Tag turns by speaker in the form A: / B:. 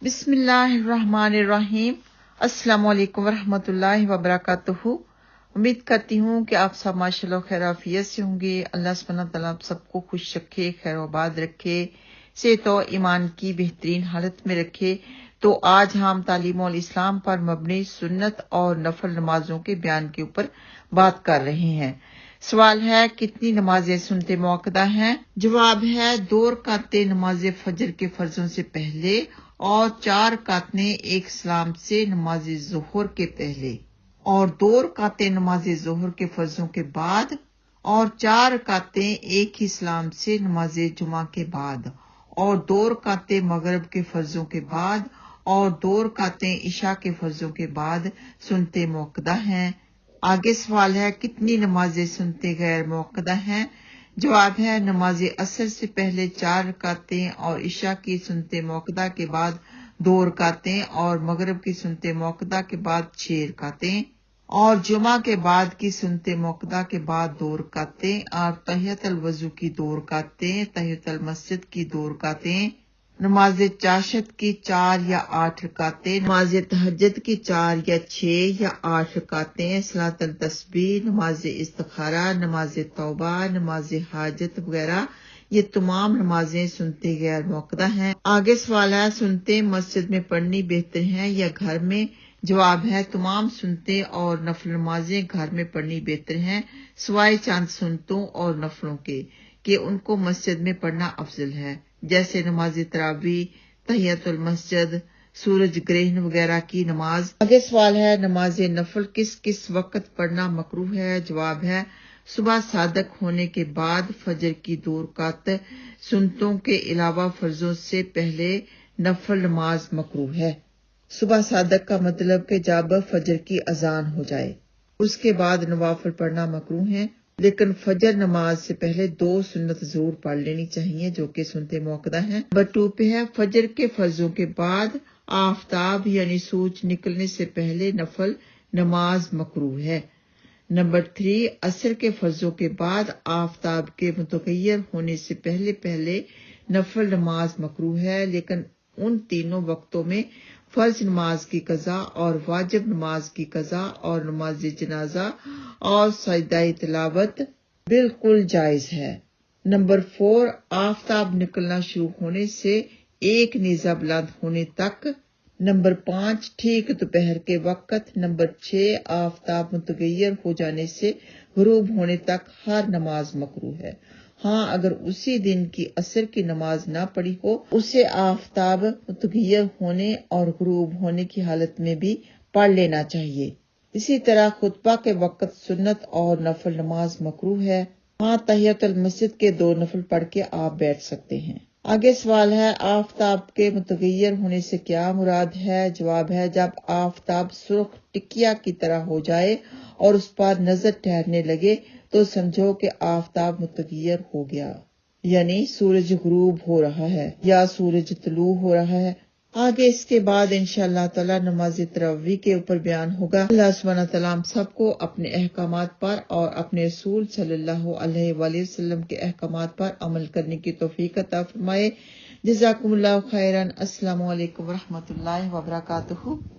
A: بسم اللہ الرحمن الرحیم۔ السلام علیکم ورحمۃ اللہ وبرکاتہ۔ امید کرتی ہوں کہ آپ سب ماشاءاللہ خیر عافیت سے ہوں گے۔ اللہ سبحانہ تعالیٰ آپ سب کو خوش رکھے، خیر و آباد رکھے، صحت و ایمان کی بہترین حالت میں رکھے۔ تو آج ہم تعلیم الاسلام پر مبنی سنت اور نفل نمازوں کے بیان کے اوپر بات کر رہے ہیں۔ سوال ہے کتنی نمازیں سنت موقدہ ہیں؟ جواب ہے 2 رکعتیں نماز فجر کے فرضوں سے پہلے اور 4 رکعتیں ایک سلام سے نماز ظہر کے پہلے اور 2 رکعتیں نماز ظہر کے فرضوں کے بعد اور 4 رکعتیں ایک ہی سلام سے نماز جمعہ کے بعد اور 2 رکعتیں مغرب کے فرضوں کے بعد اور 2 رکعتیں عشاء کے فرضوں کے بعد سنت موقدہ ہیں۔ آگے سوال ہے کتنی نمازیں سنت غیر موقدہ ہیں؟ جواب ہے نماز عصر سے پہلے 4 رکعتیں اور عشاء کی سنت موقدہ کے بعد 2 رکعتیں اور مغرب کی سنت موقدہ کے بعد 6 رکعتیں اور جمعہ کے بعد کی سنت موقدہ کے بعد 2 رکعتیں اور تحیۃ الوضو کی 2 رکعتیں، تحیۃ المسجد کی 2 رکعتیں، نماز چاشت کی 4 یا 8 رکعتیں، نماز تہجد کی 4 یا 6 یا 8 رکعتیں، صلاۃ التسبیح، نماز استخارہ، نماز توبہ، نماز حاجت وغیرہ، یہ تمام نمازیں سنت غیر موقدہ ہیں۔ آگے سوال ہے سنتیں مسجد میں پڑھنی بہتر ہیں یا گھر میں؟ جواب ہے تمام سنتیں اور نفل نمازیں گھر میں پڑھنی بہتر ہیں، سوائے چند سنتوں اور نفلوں کے کہ ان کو مسجد میں پڑھنا افضل ہے، جیسے نماز تراویح، تحیۃ المسجد، سورج گرہن وغیرہ کی نماز۔ آگے سوال ہے نماز نفل کس کس وقت پڑھنا مکروہ ہے؟ جواب ہے صبح صادق ہونے کے بعد فجر کی 2 رکعت سنتوں کے علاوہ فرضوں سے پہلے نفل نماز مکروہ ہے۔ صبح صادق کا مطلب کہ جب فجر کی اذان ہو جائے، اس کے بعد نوافل پڑھنا مکروہ ہے، لیکن فجر نماز سے پہلے 2 سنت ضرور پڑھ لینی چاہیے جو کہ سنت موقدہ ہیں۔ نمبر 2 پہ ہے فجر کے فرضوں کے بعد آفتاب یعنی سورج نکلنے سے پہلے نفل نماز مکروہ ہے۔ نمبر 3 عصر کے فرضوں کے بعد آفتاب کے متغیر ہونے سے پہلے نفل نماز مکروہ ہے، لیکن ان تینوں وقتوں میں فرض نماز کی قضا اور واجب نماز کی قضا اور نماز جنازہ اور سجدہ تلاوت بالکل جائز ہے۔ نمبر 4 آفتاب نکلنا شروع ہونے سے 1 نیزہ بلند ہونے تک۔ نمبر 5 ٹھیک دوپہر کے وقت۔ نمبر 6 آفتاب متغیر ہو جانے سے غروب ہونے تک ہر نماز مکروہ ہے، ہاں اگر اسی دن کی عصر کی نماز نہ پڑھی ہو اسے آفتاب متغیر ہونے اور غروب ہونے کی حالت میں بھی پڑھ لینا چاہیے۔ اسی طرح خطبہ کے وقت سنت اور نفل نماز مکروہ ہے، ہاں تحیۃ المسجد کے 2 نفل پڑھ کے آپ بیٹھ سکتے ہیں۔ آگے سوال ہے آفتاب کے متغیر ہونے سے کیا مراد ہے؟ جواب ہے جب آفتاب سرخ ٹکیا کی طرح ہو جائے اور اس پر نظر ٹھہرنے لگے تو سمجھو کہ آفتاب متغیر ہو گیا، یعنی سورج غروب ہو رہا ہے یا سورج طلوع ہو رہا ہے۔ آگے اس کے بعد انشاءاللہ تعالی نماز تراویح کے اوپر بیان ہوگا۔ اللہ سبحانہ تعالیٰ ہم سب کو اپنے احکامات پر اور اپنے رسول صلی اللہ علیہ وآلہ وسلم کے احکامات پر عمل کرنے کی توفیق عطا فرمائے۔ جزاکم اللہ خیرا۔ السلام علیکم ورحمۃ اللہ وبرکاتہ۔